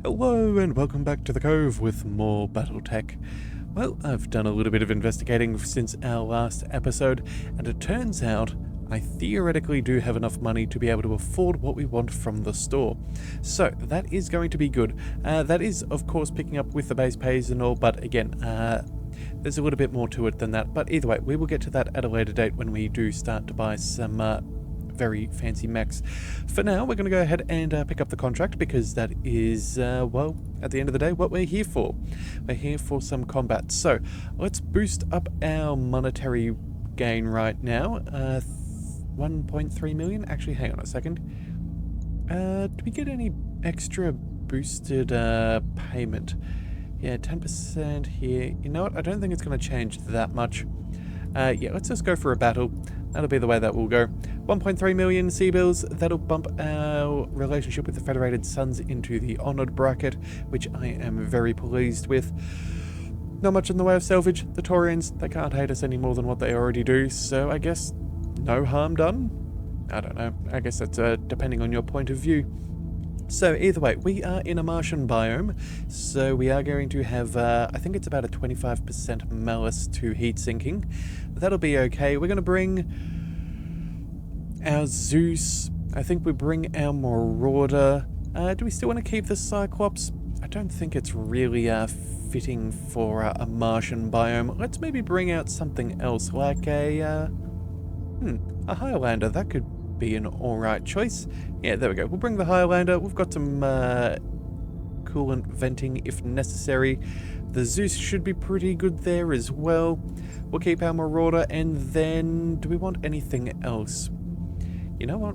Hello and welcome back to the Cove with more BattleTech. Well, I've done a little bit of investigating since our last episode, and it turns out I theoretically do have enough money to be able to afford what we want from the store. So, that is going to be good. That is, of course, picking up with the base pays and all, but again, there's a little bit more to it than that. But either way, we will get to that at a later date when we do start to buy some very fancy mechs. For now, we're going to go ahead and pick up the contract because that is, well, at the end of the day, what we're here for. We're here for some combat. So, let's boost up our monetary gain right now. 1.3 million? Actually, hang on a second. Do we get any extra boosted payment? Yeah, 10% here. You know what? I don't think it's going to change that much. Yeah, let's just go for a battle. That'll be the way that will go. 1.3 million C-bills. That'll bump our relationship with the Federated Suns into the honoured bracket, which I am very pleased with. Not much in the way of salvage. The Taurians, they can't hate us any more than what they already do, so I guess no harm done? I don't know. I guess that's depending on your point of view. So either way, we are in a Martian biome, so we are going to have, I think it's about a 25% malice to heat sinking. That'll be okay. We're going to bring our Zeus. I think we bring our Marauder. Do we still want to keep the Cyclops? I don't think it's really fitting for a Martian biome. Let's maybe bring out something else, like a Highlander. That could be an alright choice. Yeah, there we go. We'll bring the Highlander. We've got some coolant venting if necessary. The Zeus should be pretty good there as well. We'll keep our Marauder, and then do we want anything else? You know what?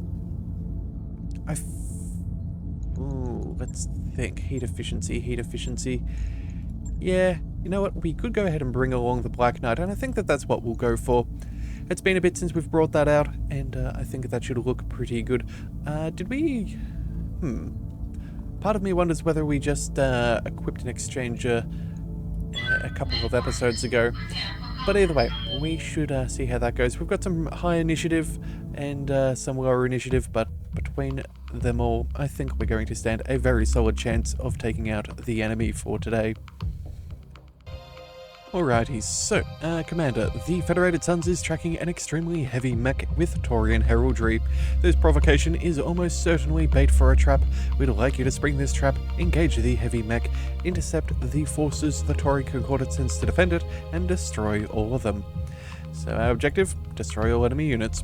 Ooh, let's think. Heat efficiency. Yeah, you know what? We could go ahead and bring along the Black Knight, and I think that that's what we'll go for. It's been a bit since we've brought that out, and I think that should look pretty good. Did we... Part of me wonders whether we just equipped an exchanger a couple of episodes ago. But either way, we should see how that goes. We've got some high initiative and some lower initiative, but between them all, I think we're going to stand a very solid chance of taking out the enemy for today. Alrighty, so, Commander, the Federated Suns is tracking an extremely heavy mech with Taurian heraldry. This provocation is almost certainly bait for a trap. We'd like you to spring this trap, engage the heavy mech, intercept the forces the Tauri Concordate sends to defend it, and destroy all of them. So our objective, destroy all enemy units.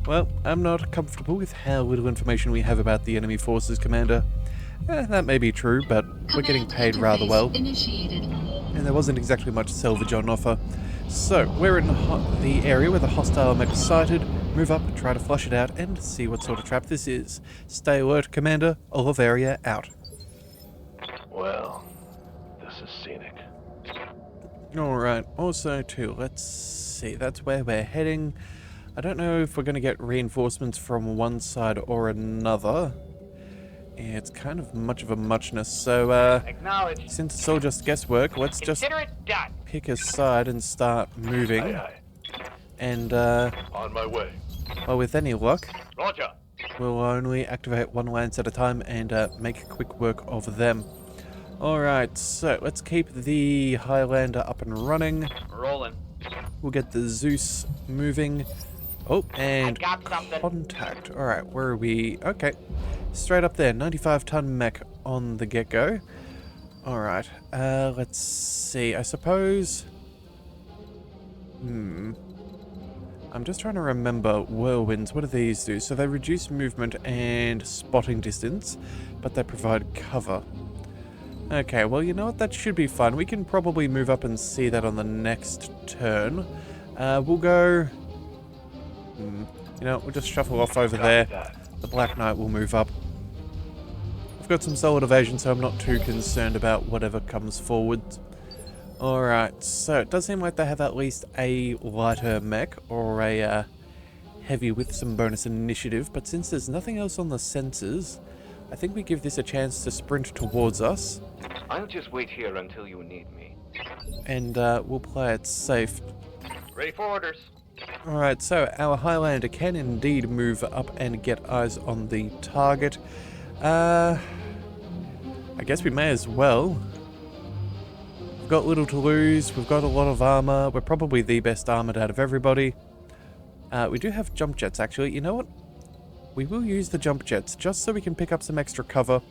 Well, I'm not comfortable with how little information we have about the enemy forces, Commander. That may be true, but we're getting paid rather well. And there wasn't exactly much salvage on offer. So, we're in the area where the hostile mech is sighted. Move up, try to flush it out, and see what sort of trap this is. Stay alert, Commander. Oliveria out. Well, this is scenic. Alright, also too, let's see, that's where we're heading. I don't know if we're going to get reinforcements from one side or another. Yeah, it's kind of much of a muchness, so since it's all just guesswork, let's just pick a side and start moving. Aye. And On my way. well, with any luck, Roger. we'll only activate one lance at a time and make quick work of them. Alright, so let's keep the Highlander up and running. Rolling. We'll get the Zeus moving. Oh, and contact. Alright, where are we? Okay. Straight up there, 95-ton mech on the get-go. Alright, let's see. I suppose... I'm just trying to remember whirlwinds. What do these do? So they reduce movement and spotting distance, but they provide cover. Okay, well, you know what? That should be fun. We can probably move up and see that on the next turn. We'll go... You know, we'll just shuffle off over there. The Black Knight will move up. I've got some solid evasion, so I'm not too concerned about whatever comes forward. Alright, so it does seem like they have at least a lighter mech, or a heavy with some bonus initiative, but since there's nothing else on the sensors, I think we give this a chance to sprint towards us. I'll just wait here until you need me. And we'll play it safe. Ready for orders. Alright, so our Highlander can indeed move up and get eyes on the target. I guess we may as well. We've got little to lose. We've got a lot of armor. We're probably the best armored out of everybody. We do have jump jets, actually. You know what? We will use the jump jets just so we can pick up some extra cover.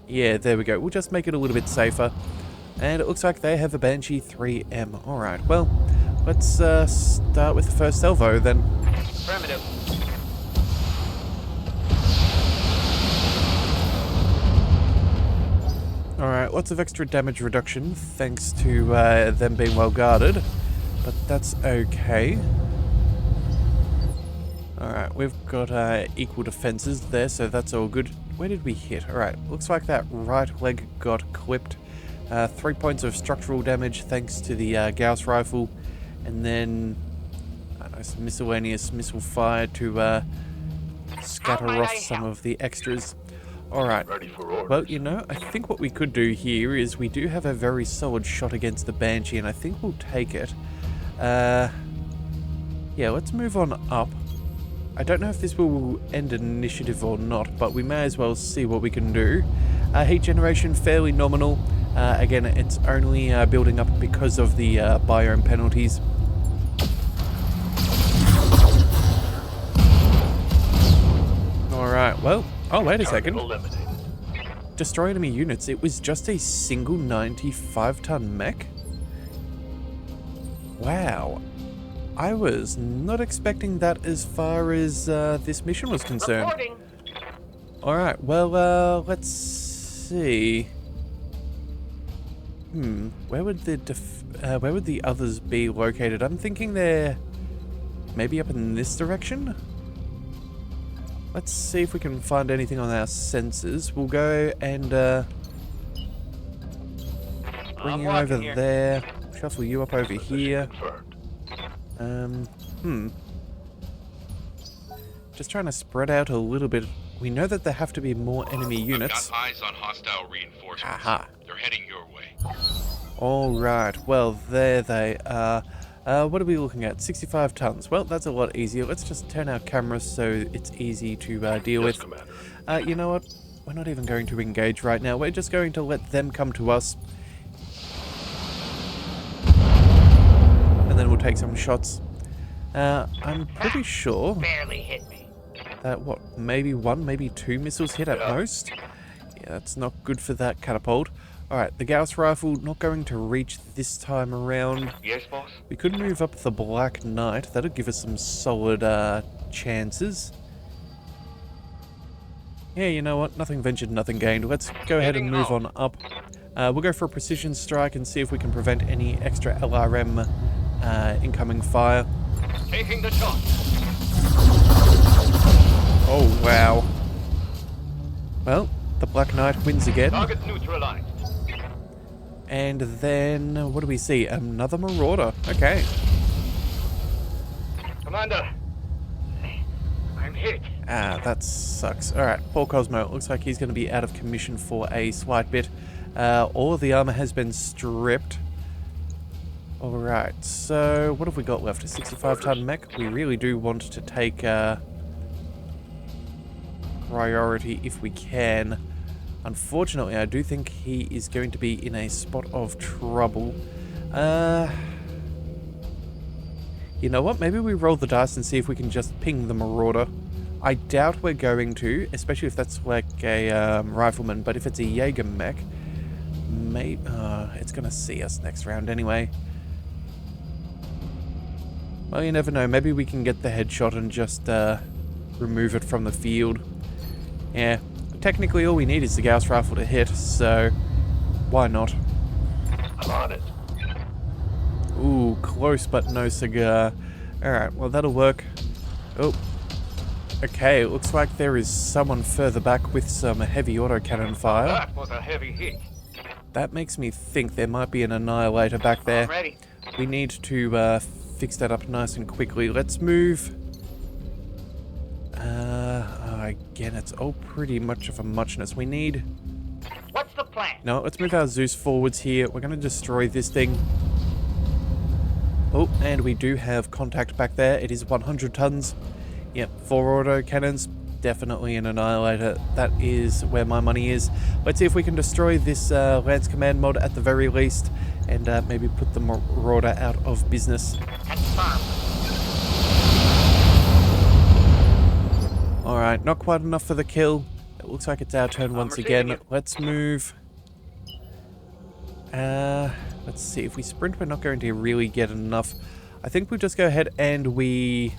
Yeah, there we go. We'll just make it a little bit safer. And it looks like they have a Banshee 3M. Alright, well, let's start with the first salvo then. Affirmative. Alright, lots of extra damage reduction thanks to them being well guarded. But that's okay. Alright, we've got equal defenses there, so that's all good. Where did we hit? Alright, looks like that right leg got clipped. 3 points of structural damage thanks to the Gauss rifle. And then, I don't know, some miscellaneous missile fire to scatter off some of the extras. Alright, Ready for orders. well, you know, I think what we could do here is we do have a very solid shot against the Banshee, and I think we'll take it. Yeah, let's move on up. I don't know if this will end initiative or not, but we may as well see what we can do. Heat generation, fairly nominal. Again, it's only building up because of the biome penalties. Alright, well, oh wait a second. Eliminated. Destroy enemy units. It was just a single 95-ton mech? Wow. I was not expecting that as far as this mission was concerned. Reporting. Alright, well, let's see. Where would the others be located? I'm thinking they're maybe up in this direction? Let's see if we can find anything on our sensors. We'll go and bring you over there. Shuffle you up over here. Confirmed. Just trying to spread out a little bit. We know that there have to be more enemy units. I've got eyes on hostile reinforcements. Aha. They're heading your way. Alright, well, there they are. What are we looking at? 65 tons. Well, that's a lot easier. Let's just turn our cameras so it's easy to deal Yes, with. Commander. You know what? We're not even going to engage right now. We're just going to let them come to us. And then we'll take some shots. I'm pretty sure Barely hit me. that, what, maybe one, maybe two missiles hit at most? Yeah, that's not good for that catapult. Alright, the Gauss rifle not going to reach this time around. Yes, boss. We could move up the Black Knight. That'll give us some solid chances. Yeah, you know what? Nothing ventured, nothing gained. Let's go ahead and move on up. We'll go for a precision strike and see if we can prevent any extra LRM incoming fire. Taking the shot. Oh, wow. Well, the Black Knight wins again. Target neutralized. And then, what do we see? Another Marauder. Okay. Commander, I'm hit. Ah, that sucks. Alright, poor Cosmo. It looks like he's going to be out of commission for a slight bit. All of the armor has been stripped. Alright, so what have we got left? A 65-ton mech? We really do want to take priority if we can. Unfortunately, I do think he is going to be in a spot of trouble. You know what? Maybe we roll the dice and see if we can just ping the Marauder. I doubt we're going to, especially if that's like a rifleman, but if it's a Jaeger mech, maybe it's going to see us next round anyway. Well, you never know. Maybe we can get the headshot and just remove it from the field. Yeah, technically all we need is the Gauss rifle to hit, so why not? I'm on it. Ooh, close but no cigar. Alright, well that'll work. Oh. Okay, it looks like there is someone further back with some heavy autocannon fire. That was a heavy hit. That makes me think there might be an Annihilator back there. I'm ready. We need to fix that up nice and quickly. Let's move. Again, it's all pretty much of a muchness. We need... What's the plan? No, let's move our Zeus forwards here. We're going to destroy this thing. Oh, and we do have contact back there. It is 100 tons. Yep, 4 auto cannons. definitely an Annihilator. That is where my money is. Let's see if we can destroy this Lance Command mod at the very least, and maybe put the Marauder out of business. Confirmed. Alright, not quite enough for the kill. It looks like it's our turn once again. it. Let's move. Let's see. If we sprint, we're not going to really get enough. I think we'll just go ahead and we'll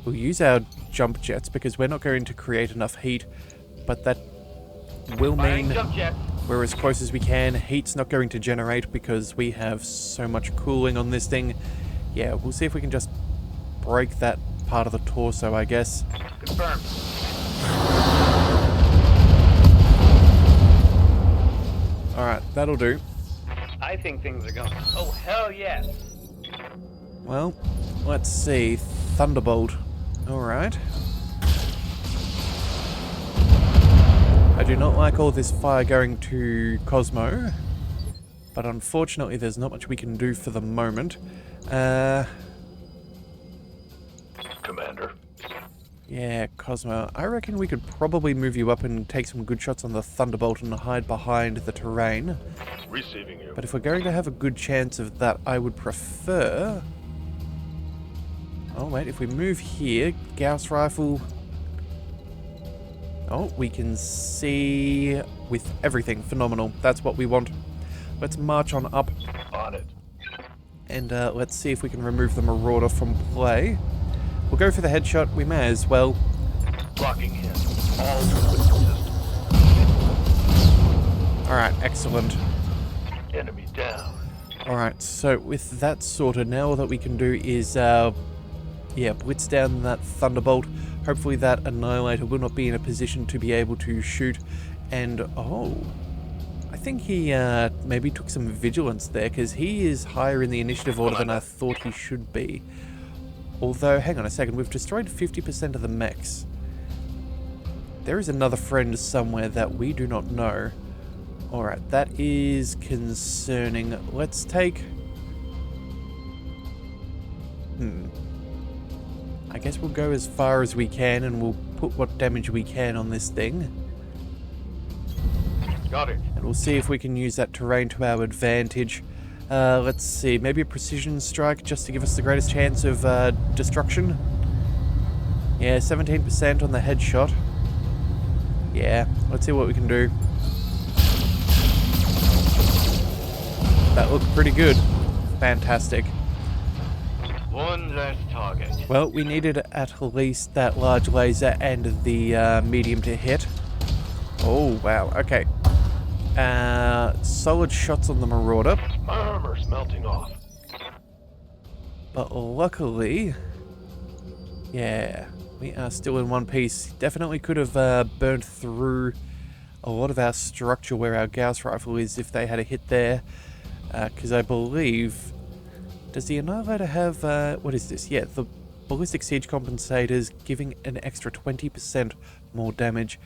use our jump jets because we're not going to create enough heat. But that will Firing mean jump jet. we're as close as we can. Heat's not going to generate because we have so much cooling on this thing. Yeah, we'll see if we can just break that part of the torso, I guess. Confirmed. Alright, that'll do. I think things are going. Oh, hell yes. Well, let's see. Thunderbolt. Alright. I do not like all this fire going to Cosmo, but unfortunately there's not much we can do for the moment. Commander. Yeah, Cosmo. I reckon we could probably move you up and take some good shots on the Thunderbolt and hide behind the terrain. Receiving you. But if we're going to have a good chance of that, I would prefer... Oh, wait, if we move here, Gauss Rifle... Oh, we can see with everything. Phenomenal. That's what we want. Let's march on up. On it. And let's see if we can remove the Marauder from play. We'll go for the headshot. We may as well. Blocking him. All witnesses. Alright, excellent. Enemy down. Alright, so with that sorted, now all that we can do is, blitz down that Thunderbolt. Hopefully that Annihilator will not be in a position to be able to shoot. And, oh, I think he maybe took some vigilance there, because he is higher in the initiative order than I thought he should be. Although, hang on a second, we've destroyed 50% of the mechs. There is another friend somewhere that we do not know. Alright, that is concerning. Let's take... I guess we'll go as far as we can and we'll put what damage we can on this thing. Got it. And we'll see if we can use that terrain to our advantage. Let's see, maybe a precision strike just to give us the greatest chance of destruction. Yeah, 17% on the headshot. Yeah, let's see what we can do. That looked pretty good. Fantastic. One less target. Well, we needed at least that large laser and the medium to hit. Oh, wow, okay. Solid shots on the Marauder. My armor's melting off. But luckily, yeah, we are still in one piece. Definitely could have burnt through a lot of our structure where our Gauss rifle is if they had a hit there. Because I believe... Does the Annihilator have... what is this? Yeah, the ballistic siege compensators giving an extra 20% more damage.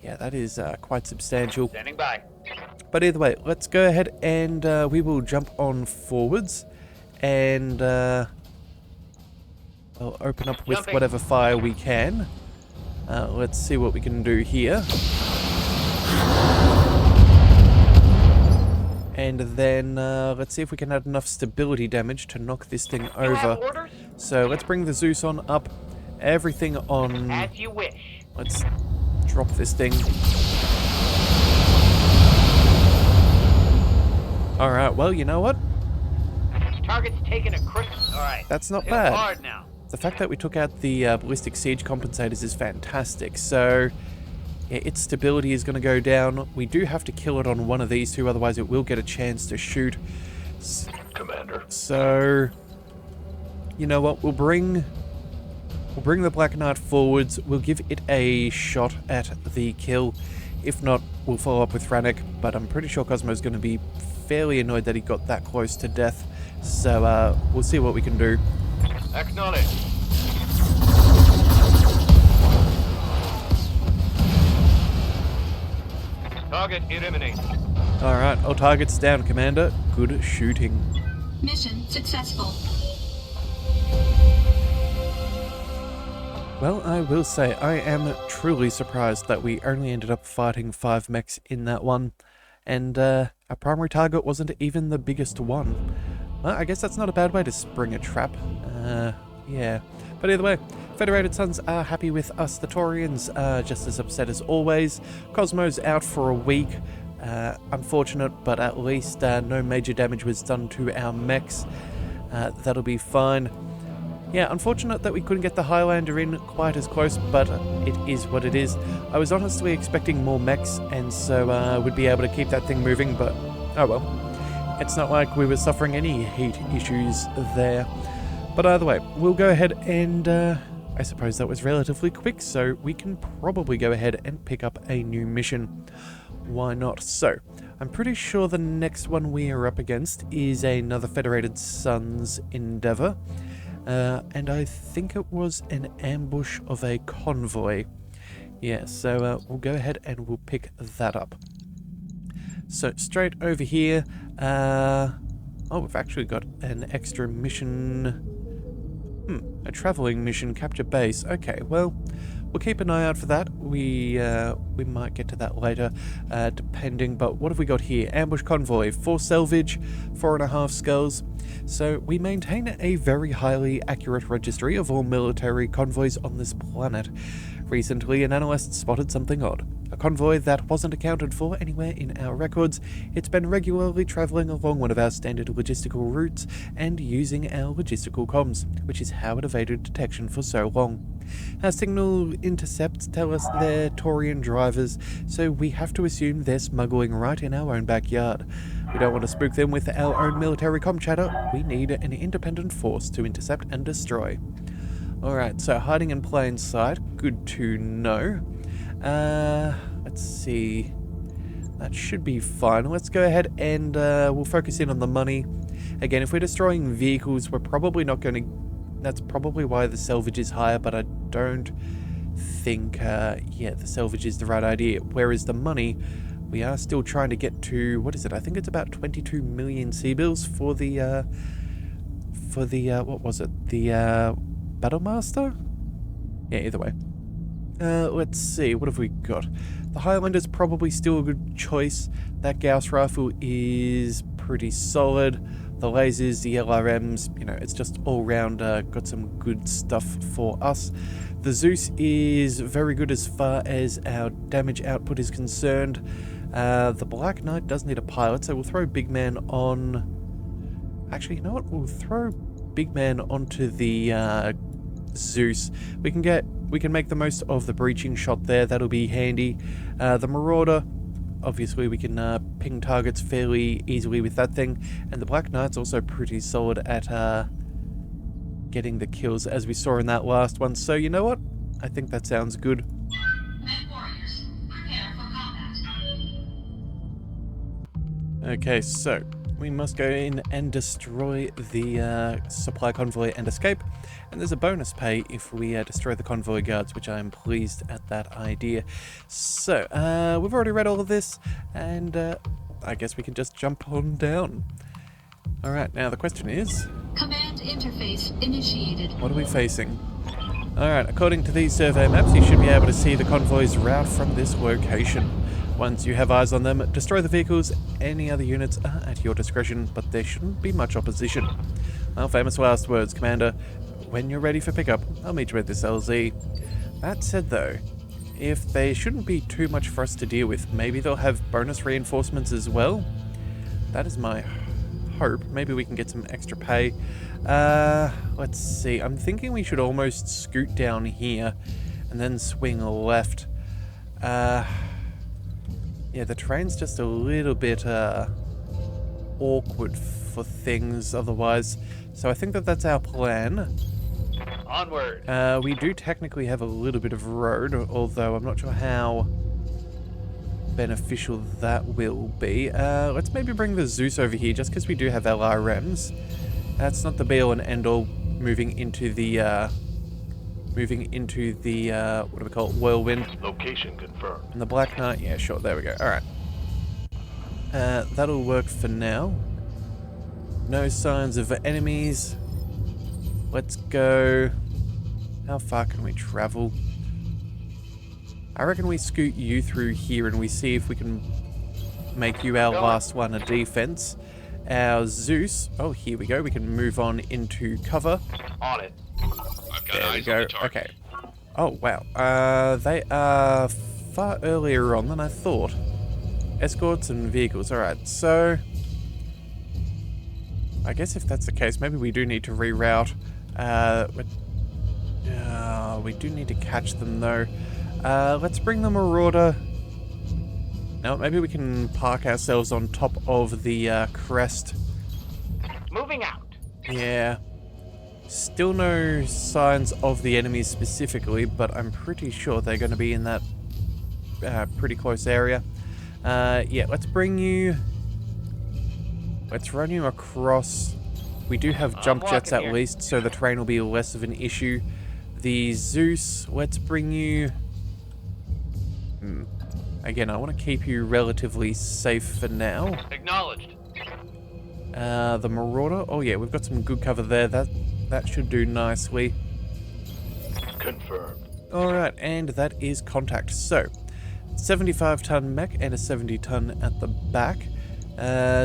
Yeah, that is quite substantial. Standing by. But either way, let's go ahead and we will jump on forwards and I'll open up with whatever fire we can. Let's see what we can do here. And then let's see if we can add enough stability damage to knock this thing over. So let's bring the Zeus on up. Everything on... As you wish. Let's drop this thing. Alright, well, you know what? Target's taking a crisp. Alright. That's not Hit bad. hard now. The fact that we took out the ballistic siege compensators is fantastic. So, yeah, its stability is going to go down. We do have to kill it on one of these two, otherwise it will get a chance to shoot. Commander. So, you know what? We'll bring the Black Knight forwards. We'll give it a shot at the kill. If not, we'll follow up with Rannick. But I'm pretty sure Cosmo's going to be fairly annoyed that he got that close to death. So, we'll see what we can do. Acknowledge. Target eliminated. Alright, all targets down, Commander. Good shooting. Mission successful. Well, I will say, I am truly surprised that we only ended up fighting 5 mechs in that one, and our primary target wasn't even the biggest one. Well, I guess that's not a bad way to spring a trap. Yeah. But either way, Federated Sons are happy with us, the Taurians are just as upset as always. Cosmo's out for a week. Unfortunate, but at least no major damage was done to our mechs. That'll be fine. Yeah, unfortunate that we couldn't get the Highlander in quite as close, but it is what it is. I was honestly expecting more mechs, and so we'd be able to keep that thing moving, but oh well. It's not like we were suffering any heat issues there. But either way, we'll go ahead and I suppose that was relatively quick, so we can probably go ahead and pick up a new mission. Why not? So, I'm pretty sure the next one we are up against is another Federated Sons endeavor. And I think it was an ambush of a convoy. Yeah, so we'll go ahead and we'll pick that up. So straight over here, oh, we've actually got an extra mission, a traveling mission, capture base. Okay, well, we'll keep an eye out for that. We might get to that later, depending, but what have we got here? Ambush convoy, 4 salvage, 4.5 skulls. So we maintain a very highly accurate registry of all military convoys on this planet. Recently, an analyst spotted something odd. A convoy that wasn't accounted for anywhere in our records. It's been regularly travelling along one of our standard logistical routes and using our logistical comms, which is how it evaded detection for so long. Our signal intercepts tell us they're Taurian drivers, so we have to assume they're smuggling right in our own backyard. We don't want to spook them with our own military comm chatter. We need an independent force to intercept and destroy. Alright, so hiding in plain sight, good to know. Let's see. That should be fine. Let's go ahead and we'll focus in on the money. Again, if we're destroying vehicles, we're probably not going to... That's probably why the salvage is higher, but I don't think, yeah, the salvage is the right idea. Whereas the money, we are still trying to get to, what is it? I think it's about 22 million C-bills for the, what was it? The, Battlemaster? Yeah, either way. Let's see, what have we got? The Highlander's probably still a good choice. That Gauss rifle is pretty solid. The lasers, the LRMs, you know, it's just all round got some good stuff for us. The Zeus is very good as far as our damage output is concerned. The Black Knight does need a pilot, so we'll throw Big Man on... Actually, you know what? We'll throw Big Man onto the Zeus. We can make the most of the breaching shot there. That'll be handy. The Marauder, obviously we can ping targets fairly easily with that thing, and the Black Knight's also pretty solid at getting the kills, as we saw in that last one. So you know what? I think that sounds good. Mechwarriors, prepare for combat. Okay, so we must go in and destroy the supply convoy and escape. And there's a bonus pay if we destroy the convoy guards, which I am pleased at that idea. So, we've already read all of this, and I guess we can just jump on down. Alright, now the question is... Command interface initiated. What are we facing? Alright, according to these survey maps, you should be able to see the convoy's route from this location. Once you have eyes on them, destroy the vehicles. Any other units are at your discretion, but there shouldn't be much opposition. Well, famous last words, Commander. When you're ready for pickup, I'll meet you at this LZ. That said though, if they shouldn't be too much for us to deal with, maybe they'll have bonus reinforcements as well? That is my hope. Maybe we can get some extra pay. Let's see. I'm thinking we should almost scoot down here and then swing left. Yeah, the terrain's just a little bit awkward for things otherwise. So I think that's our plan. Onward. We do technically have a little bit of road, although I'm not sure how beneficial that will be. Let's maybe bring the Zeus over here, just because we do have LRMs. That's not the be-all and end-all moving into the, what do we call it, whirlwind. Location confirmed. And the Black Knight, yeah, sure, there we go. Alright. That'll work for now. No signs of enemies. Let's go How far can we travel? I reckon we scoot you through here and we see if we can make you our last one a defense. Our Zeus, oh, here we go. We can move on into cover. On it. I've got There we eyes go. on the target. Okay. Oh, wow. They are far earlier on than I thought. Escorts and vehicles. Alright, so I guess if that's the case, maybe we do need to reroute. We do need to catch them, though. Let's bring the Marauder. Now, maybe we can park ourselves on top of the crest. Moving out. Yeah. Still no signs of the enemies specifically, but I'm pretty sure they're going to be in that pretty close area. Yeah, let's bring you... Let's run you across. We do have jump jets at least, so the terrain will be less of an issue. The Zeus, let's bring you... Again, I want to keep you relatively safe for now. Acknowledged. The Marauder, oh yeah, we've got some good cover there. That should do nicely. Confirmed. Alright, and that is contact. So, 75-ton mech and a 70-ton at the back.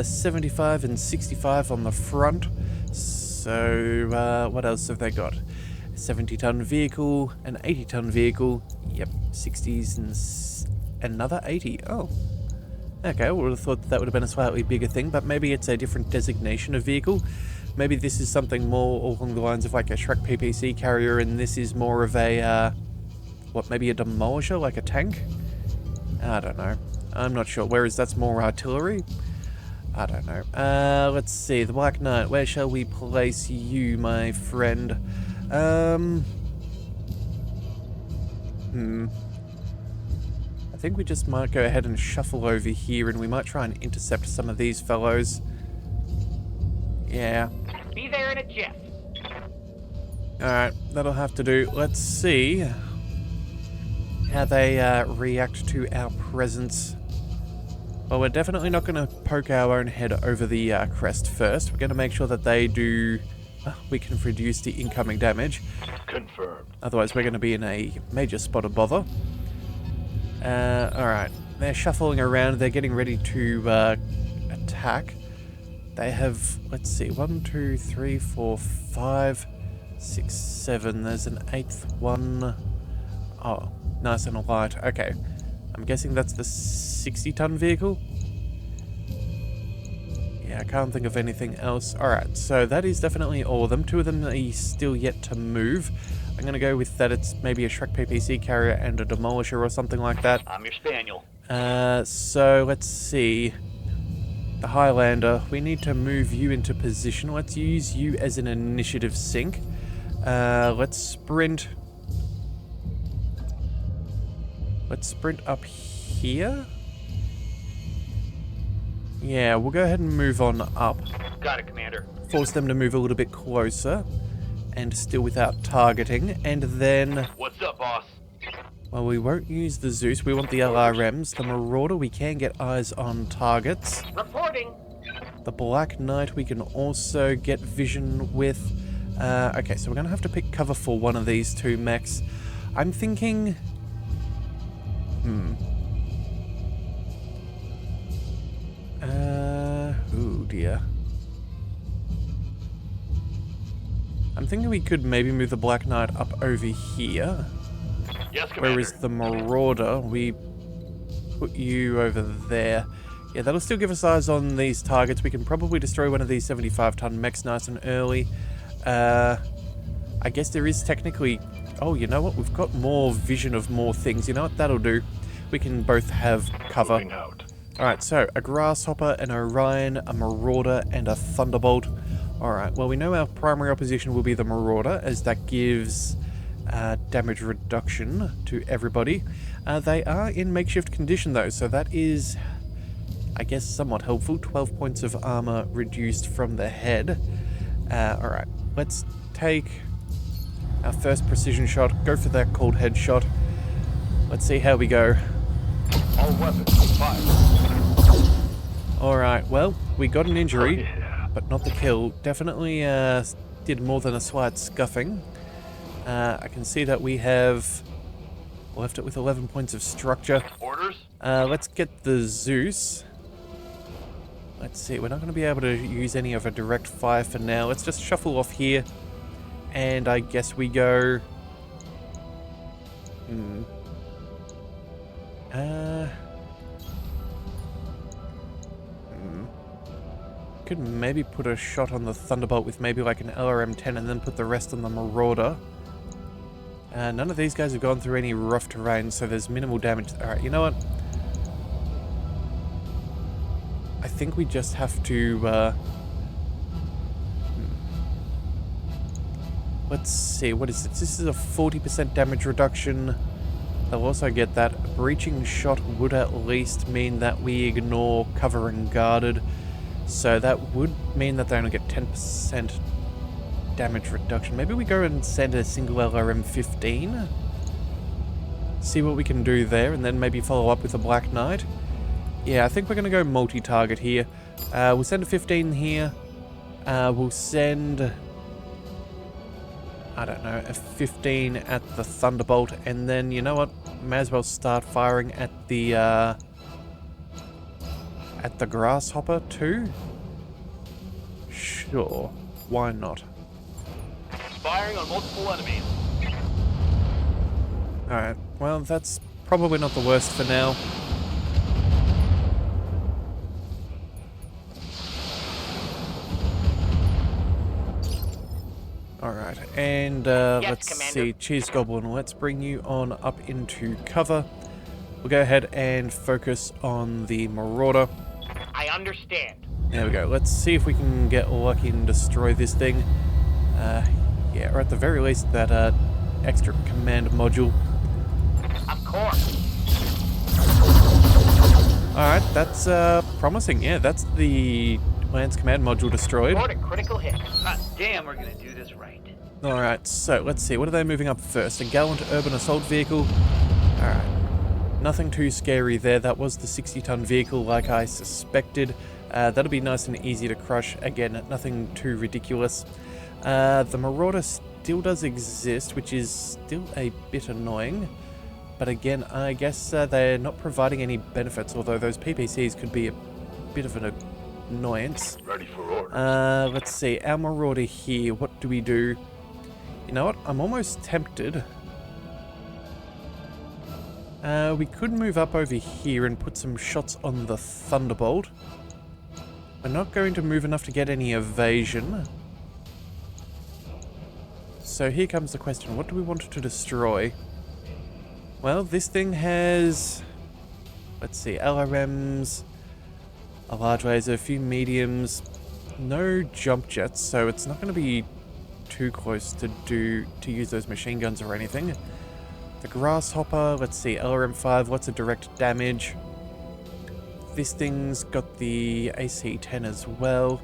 75 and 65 on the front. So, what else have they got? 70-ton vehicle, an 80-ton vehicle. Yep, 60s and another 80. Oh. Okay, I would have thought that would have been a slightly bigger thing, but maybe it's a different designation of vehicle. Maybe this is something more along the lines of like a Shrek PPC carrier, and this is more of a, maybe a demolisher, like a tank? I don't know. I'm not sure. Whereas that's more artillery? I don't know. Let's see. The Black Knight. Where shall we place you, my friend? I think we just might go ahead and shuffle over here, and we might try and intercept some of these fellows. Yeah. Be there in a jiff. Alright, that'll have to do. Let's see how they react to our presence. Well, we're definitely not going to poke our own head over the crest first. We're going to make sure that they do... we can reduce the incoming damage. Confirmed. Otherwise, we're going to be in a major spot of bother. Alright, they're shuffling around. They're getting ready to attack. They have, let's see, 1, 2, 3, 4, 5, 6, 7. There's an 8th one. Oh, nice and light. Okay. I'm guessing that's the 60-ton vehicle? Yeah, I can't think of anything else. Alright, so that is definitely all of them. 2 of them are still yet to move. I'm going to go with that it's maybe a Shrek PPC carrier and a demolisher or something like that. I'm your spaniel. So let's see. The Highlander, we need to move you into position. Let's use you as an initiative sync. Let's sprint. Let's sprint up here. Yeah, we'll go ahead and move on up. Got it, Commander. Force them to move a little bit closer. And still without targeting. And then... What's up, boss? Well, we won't use the Zeus. We want the LRMs. The Marauder, we can get eyes on targets. Reporting. The Black Knight, we can also get vision with. Okay, so we're going to have to pick cover for one of these 2 mechs. I'm thinking... oh dear. I'm thinking we could maybe move the Black Knight up over here. Yes, Commander. Whereas the Marauder, we put you over there. Yeah, that'll still give us eyes on these targets. We can probably destroy one of these 75-ton mechs nice and early. I guess there is technically... Oh, you know what? We've got more vision of more things. You know what? That'll do. We can both have cover. Moving out. Alright, so a Grasshopper, an Orion, a Marauder, and a Thunderbolt. Alright, well, we know our primary opposition will be the Marauder, as that gives damage reduction to everybody. They are in makeshift condition, though, so that is, I guess, somewhat helpful. 12 points of armor reduced from the head. Alright, let's take our first precision shot, go for that cold head shot. Let's see how we go. All weapons fire. Alright, well, we got an injury. Yeah. But not the kill. Definitely did more than a slight scuffing. I can see that we have left it with 11 points of structure. Orders? Let's get the Zeus. Let's see, we're not going to be able to use any of a direct fire for now. Let's just shuffle off here. And I guess we go... Could maybe put a shot on the Thunderbolt with maybe like an LRM-10 and then put the rest on the Marauder. None of these guys have gone through any rough terrain, so there's minimal damage. Alright, you know what? I think we just have to... Let's see, what is this? This is a 40% damage reduction. They'll also get that. A breaching shot would at least mean that we ignore cover and guarded. So that would mean that they only get 10% damage reduction. Maybe we go and send a single LRM-15. See what we can do there, and then maybe follow up with a Black Knight. Yeah, I think we're going to go multi-target here. We'll send a 15 here. We'll send... I don't know, a 15 at the Thunderbolt, and then, you know what? May as well start firing at the Grasshopper too? Sure, why not? Firing on multiple enemies. Alright, well, that's probably not the worst for now. Alright, and let's Commander. see, Cheese Goblin, let's bring you on up into cover. We'll go ahead and focus on the Marauder. I understand. There we go, let's see if we can get lucky and destroy this thing. Yeah, or at the very least that extra command module. Of course. Alright, that's promising. Yeah, that's the Lance command module destroyed. Report a critical hit. Hot damn, we're gonna do this right. Alright, so let's see. What are they moving up first? A gallant urban assault vehicle. Alright. Nothing too scary there. That was the 60-ton vehicle like I suspected. That'll be nice and easy to crush. Again, nothing too ridiculous. The Marauder still does exist, which is still a bit annoying. But again, I guess they're not providing any benefits, although those PPCs could be a bit of an annoyance. Ready for orders. Let's see, our Marauder here, what do we do? You know what, I'm almost tempted. We could move up over here and put some shots on the Thunderbolt. We're not going to move enough to get any evasion. So here comes the question, what do we want to destroy? Well, this thing has, let's see, LRMs, a large laser, a few mediums, no jump jets, so it's not going to be too close to use those machine guns or anything. The Grasshopper, let's see, LRM-5, lots of direct damage. This thing's got the AC-10 as well.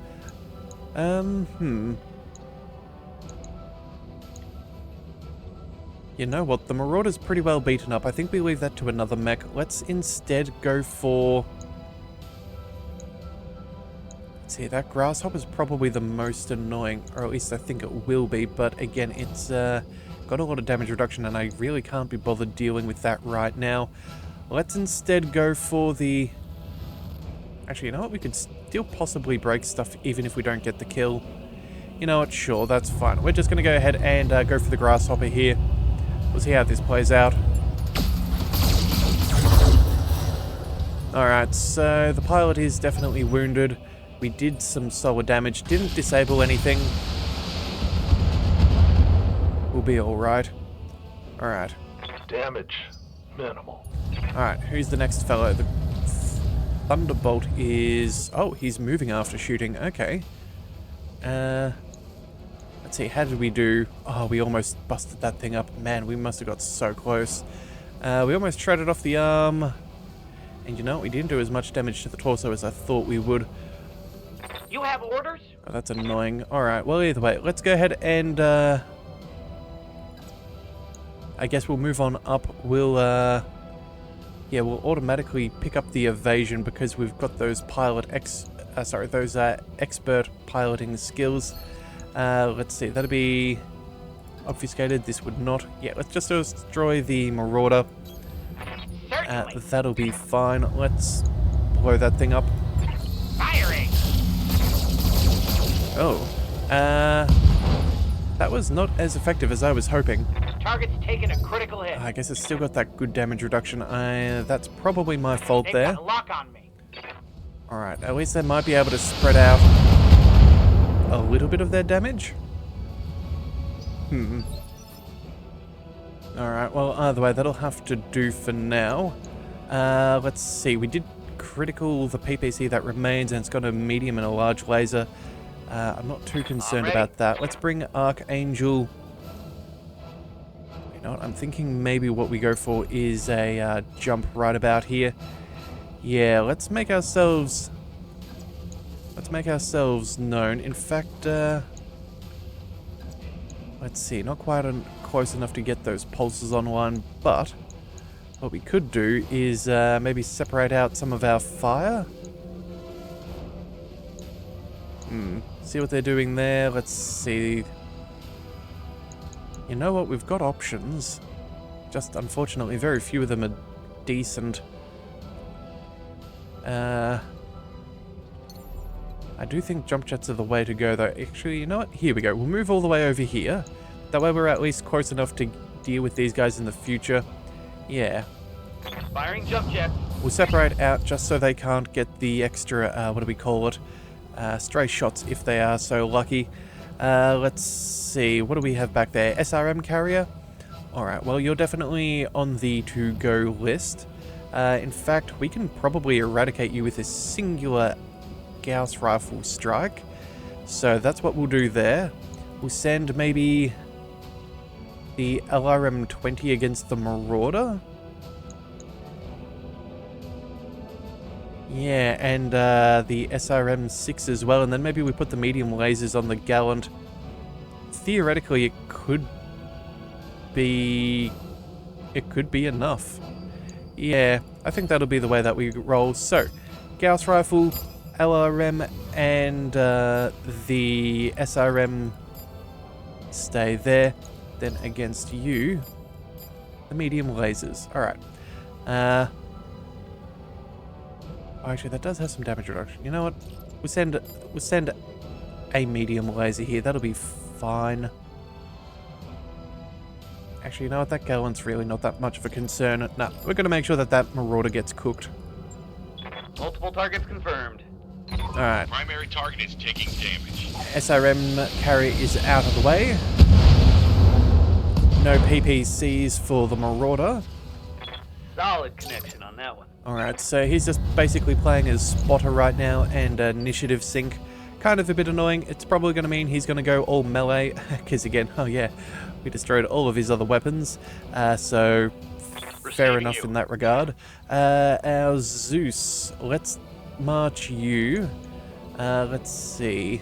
You know what, the Marauder's pretty well beaten up. I think we leave that to another mech. Let's instead go for... Let's see, that Grasshopper's probably the most annoying, or at least I think it will be, but again, it's got a lot of damage reduction and I really can't be bothered dealing with that right now. Let's instead go for the... Actually, you know what, we could still possibly break stuff even if we don't get the kill. You know what, sure, that's fine. We're just going to go ahead and go for the Grasshopper here. We'll see how this plays out. Alright, so the pilot is definitely wounded. We did some solid damage, didn't disable anything. We'll be alright. Alright. Damage minimal. Alright, who's the next fellow? The Thunderbolt is... Oh, he's moving after shooting. Okay. Let's see, how did we do? Oh, we almost busted that thing up. Man, we must have got so close. We almost shredded off the arm. And you know, we didn't do as much damage to the torso as I thought we would. You have orders? Oh, that's annoying. Alright, well, either way, let's go ahead and... I guess we'll move on up. We'll, yeah, we'll automatically pick up the evasion because we've got those expert piloting skills. Let's see, that'll be obfuscated. This would not. Yeah, let's just destroy the Marauder. Certainly. That'll be fine. Let's blow that thing up. Firing. Oh. That was not as effective as I was hoping. Target's taken a critical hit. I guess it's still got that good damage reduction. That's probably my fault They've there. got a lock on me. Alright, at least they might be able to spread out a little bit of their damage. Alright, well, either way, that'll have to do for now. Let's see, we did critical the PPC that remains, and it's got a medium and a large laser. I'm not too concerned about that. Let's bring Archangel. You know what, I'm thinking maybe what we go for is a jump right about here. Yeah, let's make ourselves known. In fact, let's see, not quite close enough to get those pulses online, but what we could do is maybe separate out some of our fire. See what they're doing there. Let's see. You know what? We've got options. Just unfortunately, very few of them are decent. I do think jump jets are the way to go, though. Actually, you know what? Here we go. We'll move all the way over here. That way we're at least close enough to deal with these guys in the future. Yeah. Firing jump jets. We'll separate out just so they can't get the extra, what do we call it? Stray shots if they are so lucky. Let's see. What do we have back there? SRM carrier? Alright, well, you're definitely on the to-go list. In fact, we can probably eradicate you with a singular Gauss rifle strike. So that's what we'll do there. We'll send maybe the LRM-20 against the Marauder. Yeah, and the SRM-6 as well, and then maybe we put the medium lasers on the Gallant. Theoretically, it could be enough. Yeah, I think that'll be the way that we roll. So, Gauss rifle, LRM, and the SRM stay there. Then against you, the medium lasers. Alright. Actually, that does have some damage reduction. You know what? We'll send a medium laser here. That'll be fine. Actually, you know what? That Gallant's really not that much of a concern. Nah, we're going to make sure that that Marauder gets cooked. Multiple targets confirmed. Alright. Primary target is taking damage. SRM carry is out of the way. No PPCs for the Marauder. Solid connection on that one. Alright, so he's just basically playing as spotter right now and initiative sync. Kind of a bit annoying. It's probably going to mean he's going to go all melee. Because again, oh yeah, we destroyed all of his other weapons. So fair enough in that regard. Our Zeus, let's march you. Let's see.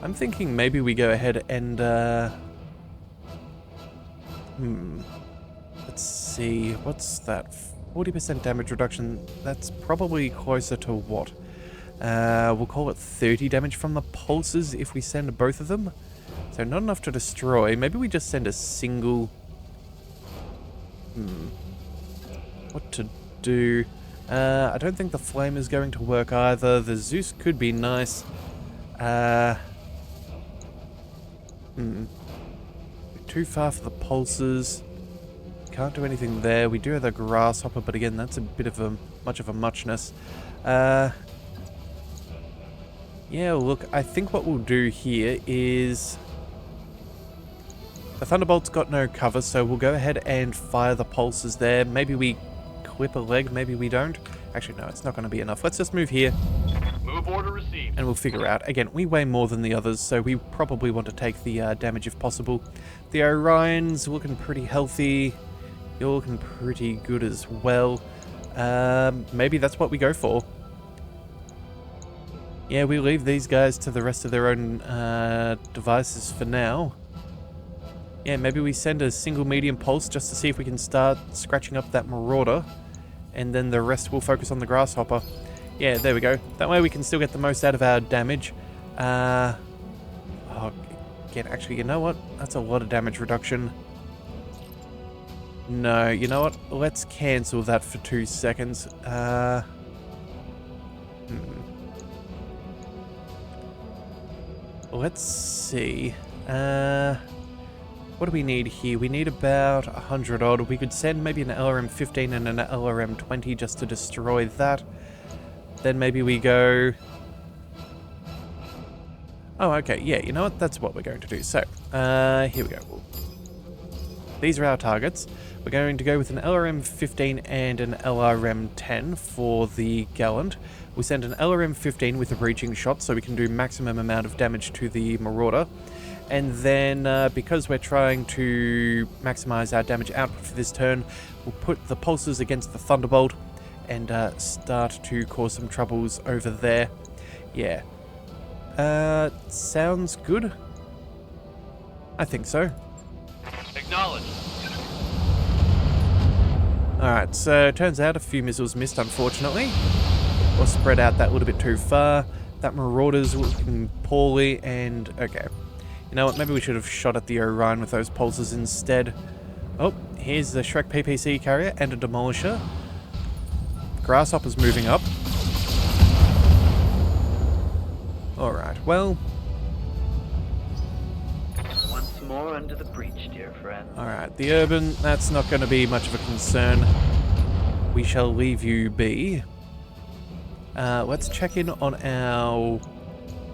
I'm thinking maybe we go ahead and let's see, what's that? 40% damage reduction. That's probably closer to what? We'll call it 30 damage from the pulses if we send both of them. So not enough to destroy. Maybe we just send a single. What to do? I don't think the flame is going to work either. The Zeus could be nice. Too far for the pulses. Can't do anything there. We do have the grasshopper, but again, that's a bit of much of a muchness. Yeah, look, I think what we'll do here is the Thunderbolt's got no cover, so we'll go ahead and fire the pulses there. Maybe we clip a leg, maybe we don't. Actually, no, it's not going to be enough. Let's just move here. Move order received. And we'll figure out. Again, we weigh more than the others, so we probably want to take the damage if possible. The Orion's looking pretty healthy. You're looking pretty good as well. Maybe that's what we go for. Yeah, we leave these guys to the rest of their own devices for now. Yeah, maybe we send a single medium pulse just to see if we can start scratching up that Marauder. And then the rest will focus on the Grasshopper. Yeah, there we go. That way we can still get the most out of our damage. Oh, Again, actually, you know what? That's a lot of damage reduction. No, you know what? Let's cancel that for 2 seconds. Let's see. What do we need here? We need about 100 odd. We could send maybe an LRM-15 and an LRM-20 just to destroy that. Then maybe we go... Oh, okay. Yeah, you know what? That's what we're going to do. So, here we go. These are our targets. We're going to go with an LRM-15 and an LRM-10 for the Gallant. We send an LRM-15 with a breaching shot so we can do maximum amount of damage to the Marauder. And then, because we're trying to maximize our damage output for this turn, we'll put the pulses against the Thunderbolt and start to cause some troubles over there. Yeah. Sounds good? I think so. Acknowledged. Alright, so it turns out a few missiles missed, unfortunately. Or spread out that little bit too far. That Marauder's looking poorly, and... okay. You know what, maybe we should have shot at the Orion with those pulses instead. Oh, here's the Shrek PPC carrier and a Demolisher. Grasshopper's moving up. Alright, well... Once more under the breach, dear friend. alright, the Urban, that's not going to be much of a concern. We shall leave you be. Let's check in on our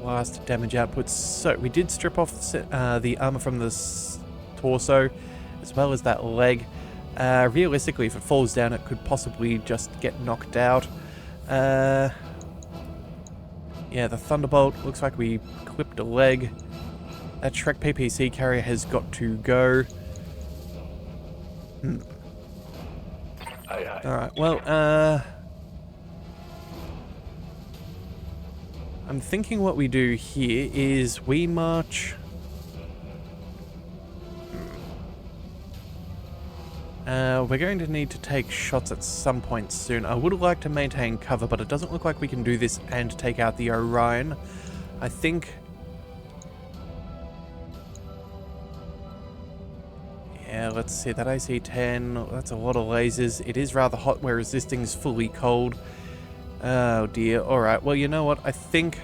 last damage outputs. So, we did strip off the armor from the torso, as well as that leg. Realistically, if it falls down, it could possibly just get knocked out. Yeah, the Thunderbolt, looks like we clipped a leg. That Shrek PPC carrier has got to go. Aye, aye. Alright, well, I'm thinking what we do here is we march... we're going to need to take shots at some point soon. I would like to maintain cover, but it doesn't look like we can do this and take out the Orion. I think... yeah, let's see, that AC-10, that's a lot of lasers. It is rather hot, whereas this thing's fully cold. Oh dear, alright, well you know what, I think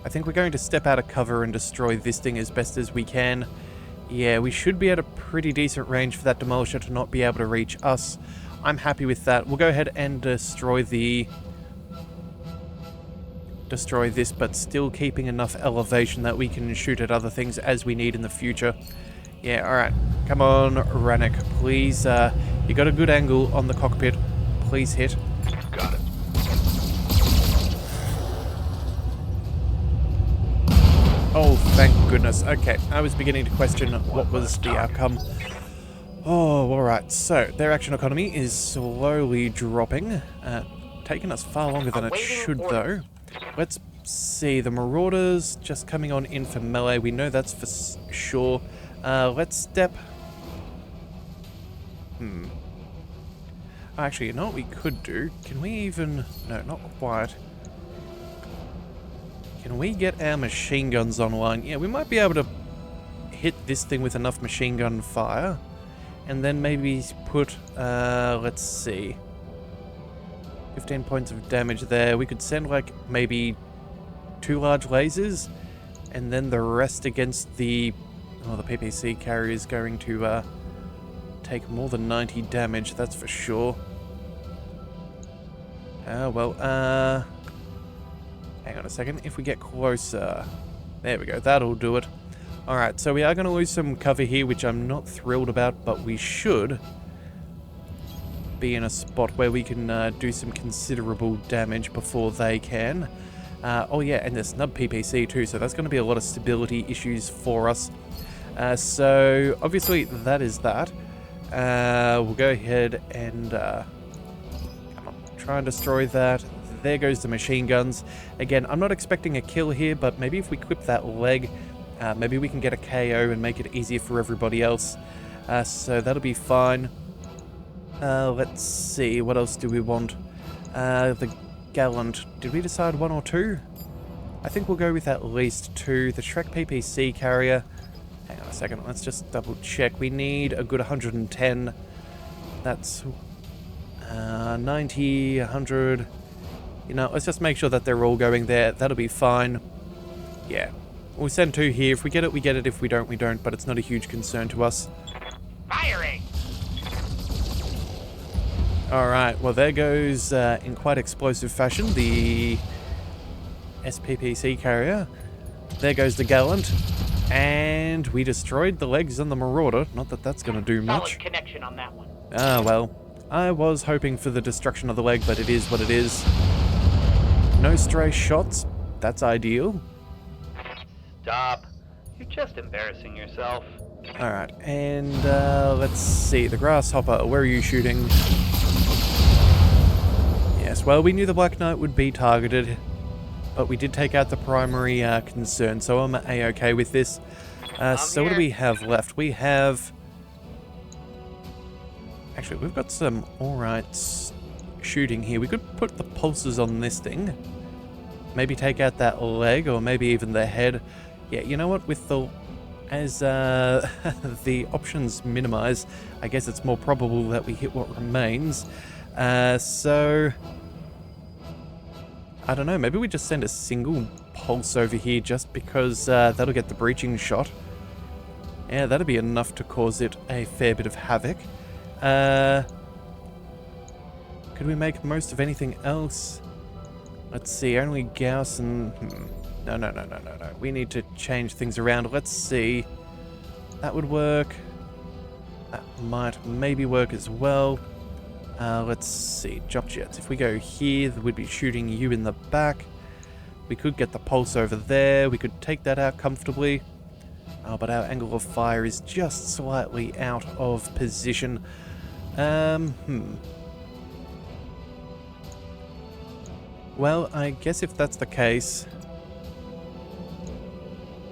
we're going to step out of cover and destroy this thing as best as we can. Yeah, we should be at a pretty decent range for that Demolisher to not be able to reach us. I'm happy with that. We'll go ahead and destroy this, but still keeping enough elevation that we can shoot at other things as we need in the future. Yeah, alright. Come on, Rannick. Please, you got a good angle on the cockpit. Please hit. Got it. Oh, thank goodness. Okay, I was beginning to question what was the outcome. Oh, alright. So, their action economy is slowly dropping. Taking us far longer than it should, though. Let's see. The Marauders just coming on in for melee. We know that's for sure. Let's step... Actually, you know what we could do? Can we even... no, not quite. Can we get our machine guns online? Yeah, we might be able to hit this thing with enough machine gun fire. And then maybe put, let's see. 15 points of damage there. We could send, like, maybe 2 large lasers. And then the rest against the... oh, the PPC carrier is going to, take more than 90 damage, that's for sure. Well, hang on a second. If we get closer... there we go, that'll do it. Alright, so we are going to lose some cover here, which I'm not thrilled about, but we should be in a spot where we can do some considerable damage before they can. Oh yeah, and there's snub PPC too, so that's going to be a lot of stability issues for us. So, obviously, that is that. We'll go ahead and come on, try and destroy that. There goes the machine guns. Again, I'm not expecting a kill here, but maybe if we clip that leg, maybe we can get a KO and make it easier for everybody else. So that'll be fine. Let's see, what else do we want? The Gallant. Did we decide 1 or 2? I think we'll go with at least 2. The Shrek PPC carrier. Hang on a second, let's just double check. We need a good 110. That's 90, 100. You know, let's just make sure that they're all going there. That'll be fine. Yeah. We'll send 2 here. If we get it, we get it. If we don't, we don't. But it's not a huge concern to us. Firing! Alright, well there goes, in quite explosive fashion, the SPPC carrier. There goes the Gallant. And we destroyed the legs on the Marauder. Not that that's going to do much. Solid connection on that one. Ah, well. I was hoping for the destruction of the leg, but it is what it is. No stray shots. That's ideal. Stop. You're just embarrassing yourself. Alright, and let's see. The Grasshopper, where are you shooting? Yes, well, we knew the Black Knight would be targeted, but we did take out the primary concern, so I'm A-okay with this. So what do we have left? We have... Actually, we've got some alright shooting here. We could put the pulses on this thing. Maybe take out that leg, or maybe even the head. Yeah, you know what? With the... As the options minimize, I guess it's more probable that we hit what remains. So... I don't know, maybe we just send a single pulse over here just because that'll get the breaching shot. Yeah, that'll be enough to cause it a fair bit of havoc. Could we make most of anything else? Let's see, only Gauss and... No. We need to change things around. Let's see. That would work. That might maybe work as well. Let's see. Jock jets. If we go here, we'd be shooting you in the back. We could get the pulse over there. We could take that out comfortably. Oh, but our angle of fire is just slightly out of position. Well, I guess if that's the case...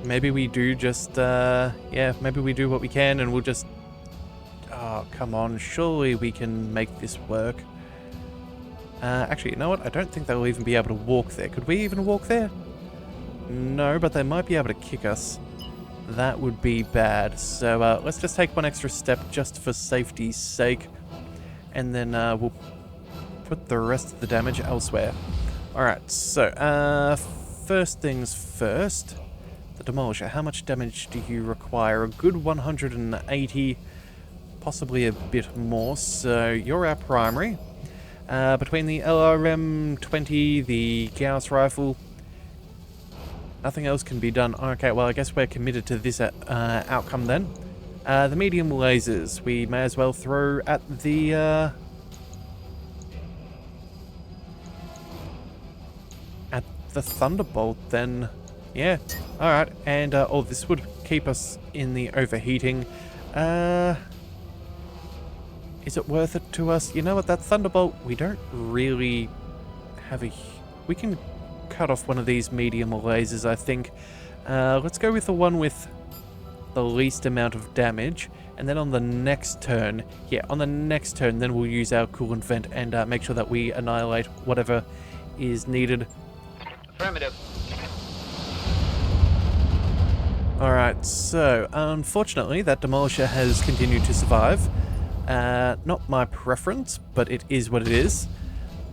Maybe we do just, yeah, maybe we do what we can and we'll just... Oh, come on, surely we can make this work. Actually, you know what? I don't think they'll even be able to walk there. Could we even walk there? No, but they might be able to kick us. That would be bad. So, let's just take one extra step just for safety's sake. And then, we'll put the rest of the damage elsewhere. Alright, so, first things first... The Demolisher, how much damage do you require? A good 180, possibly a bit more. So you're our primary. Between the LRM-20, the Gauss rifle, nothing else can be done. Okay, well I guess we're committed to this outcome then. The medium lasers, we may as well throw at the... at the Thunderbolt then. Yeah, alright, and oh, this would keep us in the overheating. Is it worth it to us? You know what, that Thunderbolt, we don't really have a... We can cut off one of these medium lasers, I think. Let's go with the one with the least amount of damage, and then on the next turn, yeah, on the next turn, then we'll use our coolant vent and make sure that we annihilate whatever is needed. Affirmative. Alright, so, unfortunately, that Demolisher has continued to survive. Not my preference, but it is what it is.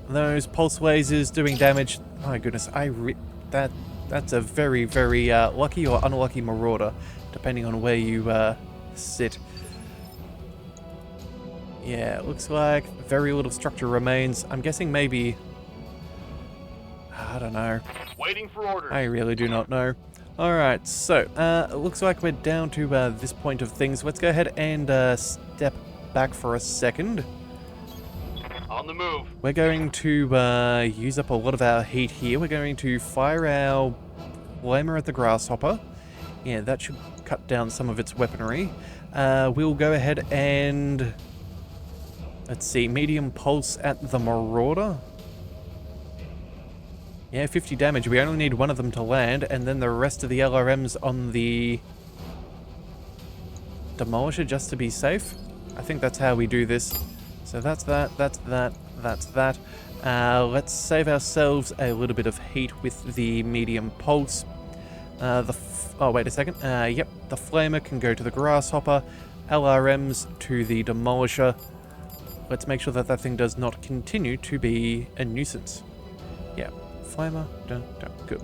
Those pulse lasers doing damage, my goodness, that's a very, very lucky or unlucky Marauder, depending on where you sit. Yeah, it looks like very little structure remains. I'm guessing maybe... I don't know. Waiting for orders. I really do not know. Alright, so, it looks like we're down to this point of things. Let's go ahead and step back for a second. On the move. We're going to use up a lot of our heat here. We're going to fire our flamer at the Grasshopper. Yeah, that should cut down some of its weaponry. We'll go ahead and... Let's see, medium pulse at the Marauder. Yeah, 50 damage. We only need one of them to land, and then the rest of the LRMs on the Demolisher just to be safe. I think that's how we do this. So that's that, that's that, that's that. Let's save ourselves a little bit of heat with the medium pulse. Oh, wait a second. Yep, the flamer can go to the grasshopper, LRMs to the demolisher. Let's make sure that that thing does not continue to be a nuisance. Yeah, flamer, good.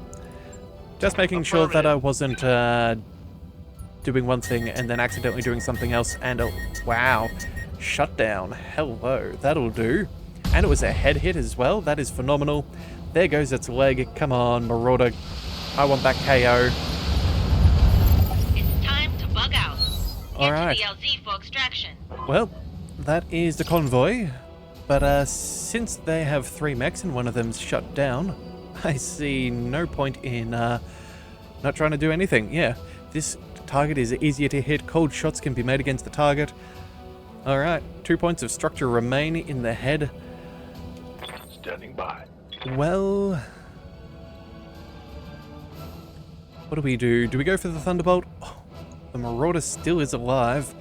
Just making sure that I wasn't doing one thing and then accidentally doing something else. And wow, shutdown. Hello, that'll do. And it was a head hit as well. That is phenomenal. There goes its leg. Come on, Marauder. I want that KO. It's time to bug out. All right. Get to the LZ for extraction. Well, that is the convoy. But since they have 3 mechs and one of them's shut down, I see no point in not trying to do anything. Yeah, this target is easier to hit. Cold shots can be made against the target. All right, 2 points of structure remain in the head. Standing by. Well, what do we do? Do we go for the Thunderbolt? Oh, the Marauder still is alive.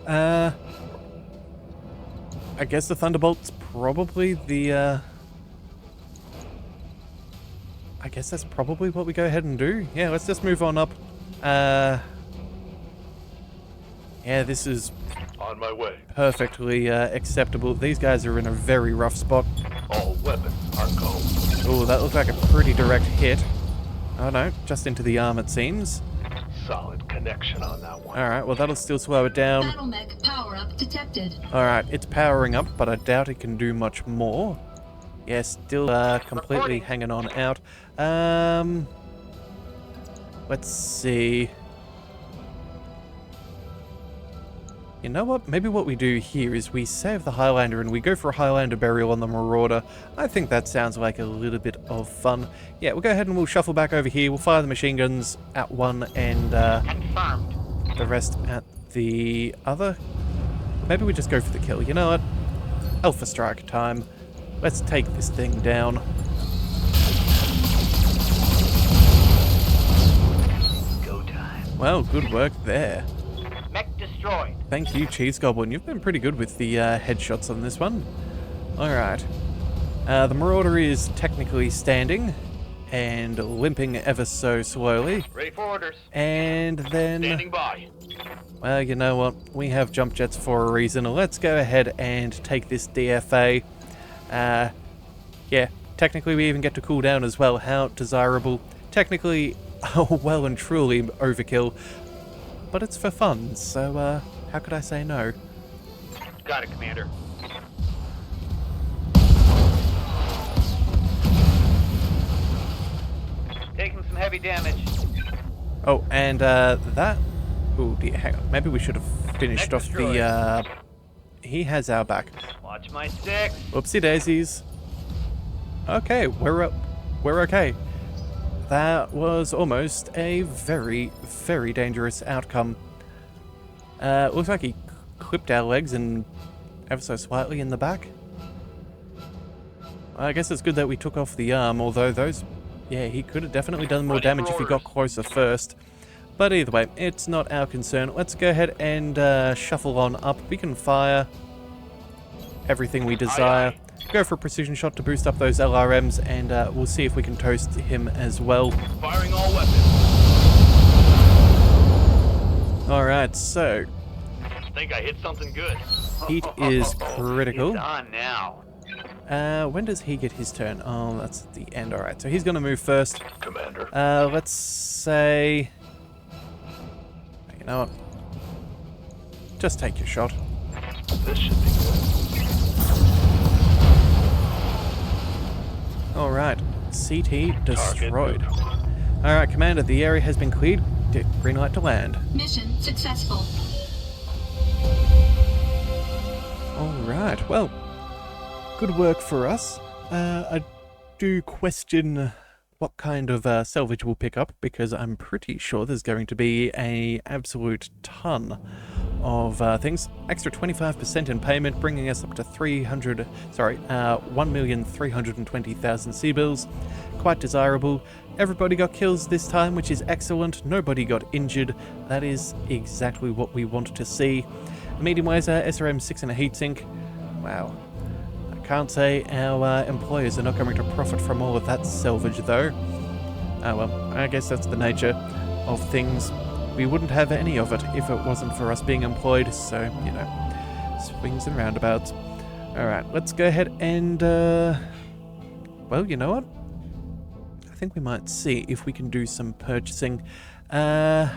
I guess the Thunderbolt's probably the, I guess that's probably what we go ahead and do. Yeah, let's just move on up. Yeah, this is On my way. perfectly acceptable. These guys are in a very rough spot. All weapons are go. Oh, that looked like a pretty direct hit. Oh no, just into the arm it seems. Solid connection on that one. Alright, well that'll still slow it down. Battle mech power up detected. Alright, it's powering up, but I doubt it can do much more. Yeah, still completely hanging on out. Let's see. You know what? Maybe what we do here is we save the Highlander and we go for a Highlander burial on the Marauder. I think that sounds like a little bit of fun. Yeah, we'll go ahead and we'll shuffle back over here. We'll fire the machine guns at one and Confirmed. the rest at the other. Maybe we just go for the kill. You know what? Alpha strike time. Let's take this thing down. Go time. Well, good work there. Mech destroyed. Thank you, Cheese Goblin. You've been pretty good with the headshots on this one. Alright. The Marauder is technically standing and limping ever so slowly. Ready for orders. And then, Standing by. well, you know what? We have jump jets for a reason. Let's go ahead and take this DFA. Yeah, technically we even get to cool down as well. How desirable. Technically, well and truly overkill. But it's for fun, so how could I say no? Got it, Commander. Taking some heavy damage. Oh, and that... Oh dear, hang on. Maybe we should have finished Mech off the... destroyed. He has our back. Watch my sticks. Whoopsie daisies. Okay, we're okay. That was almost a very, very dangerous outcome. Looks like he clipped our legs and ever so slightly in the back. I guess it's good that we took off the arm, although those... Yeah, he could have definitely done more Ready for damage if he got orders. closer first. But either way, it's not our concern. Let's go ahead and shuffle on up. We can fire everything we desire. Go for a precision shot to boost up those LRMs, and we'll see if we can toast him as well. Firing all weapons. Alright, so Think I hit something good. heat is critical. He's on now. When does he get his turn? Oh, that's at the end. Alright, so he's going to move first. Commander. Let's say... You know what? Just take your shot. This should be good. Alright, CT destroyed. moved. Alright, Commander, the area has been cleared. Green light to land. Mission successful. Alright, well, good work for us. I do question what kind of salvage we'll pick up, because I'm pretty sure there's going to be an absolute ton of things. Extra 25% in payment, bringing us up to 1,320,000 C-bills. Quite desirable. Everybody got kills this time, which is excellent. Nobody got injured. That is exactly what we want to see. Medium laser, SRM6 and a heatsink. Wow. Can't say our employers are not going to profit from all of that salvage, though. Oh well, I guess that's the nature of things. We wouldn't have any of it if it wasn't for us being employed, so, you know, swings and roundabouts. Alright, let's go ahead and, well, you know what? I think we might see if we can do some purchasing. Yeah,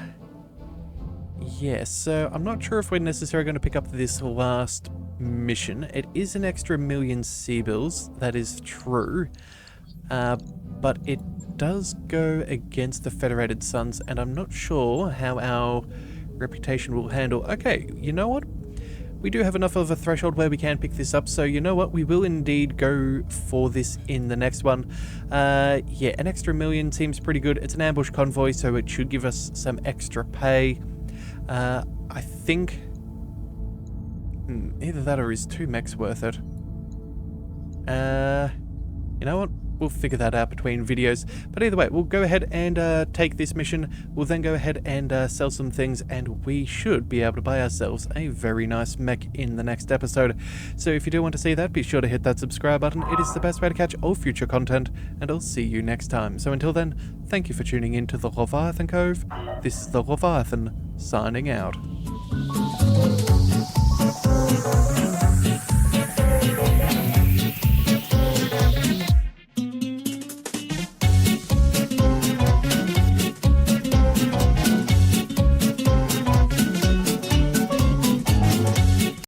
so I'm not sure if we're necessarily going to pick up this last mission. It is an extra 1 million sea bills, that is true. But it does go against the Federated Suns, and I'm not sure how our reputation will handle. Okay, you know what? We do have enough of a threshold where we can pick this up, so you know what? We will indeed go for this in the next one. Yeah, an extra 1 million seems pretty good. It's an ambush convoy, so it should give us some extra pay. I think either that or is 2 mechs worth it. You know what? We'll figure that out between videos. But either way, we'll go ahead and take this mission. We'll then go ahead and sell some things, and we should be able to buy ourselves a very nice mech in the next episode. So if you do want to see that, be sure to hit that subscribe button. It is the best way to catch all future content, and I'll see you next time. So until then, thank you for tuning in to the Leviathan Cove. This is the Leviathan, signing out.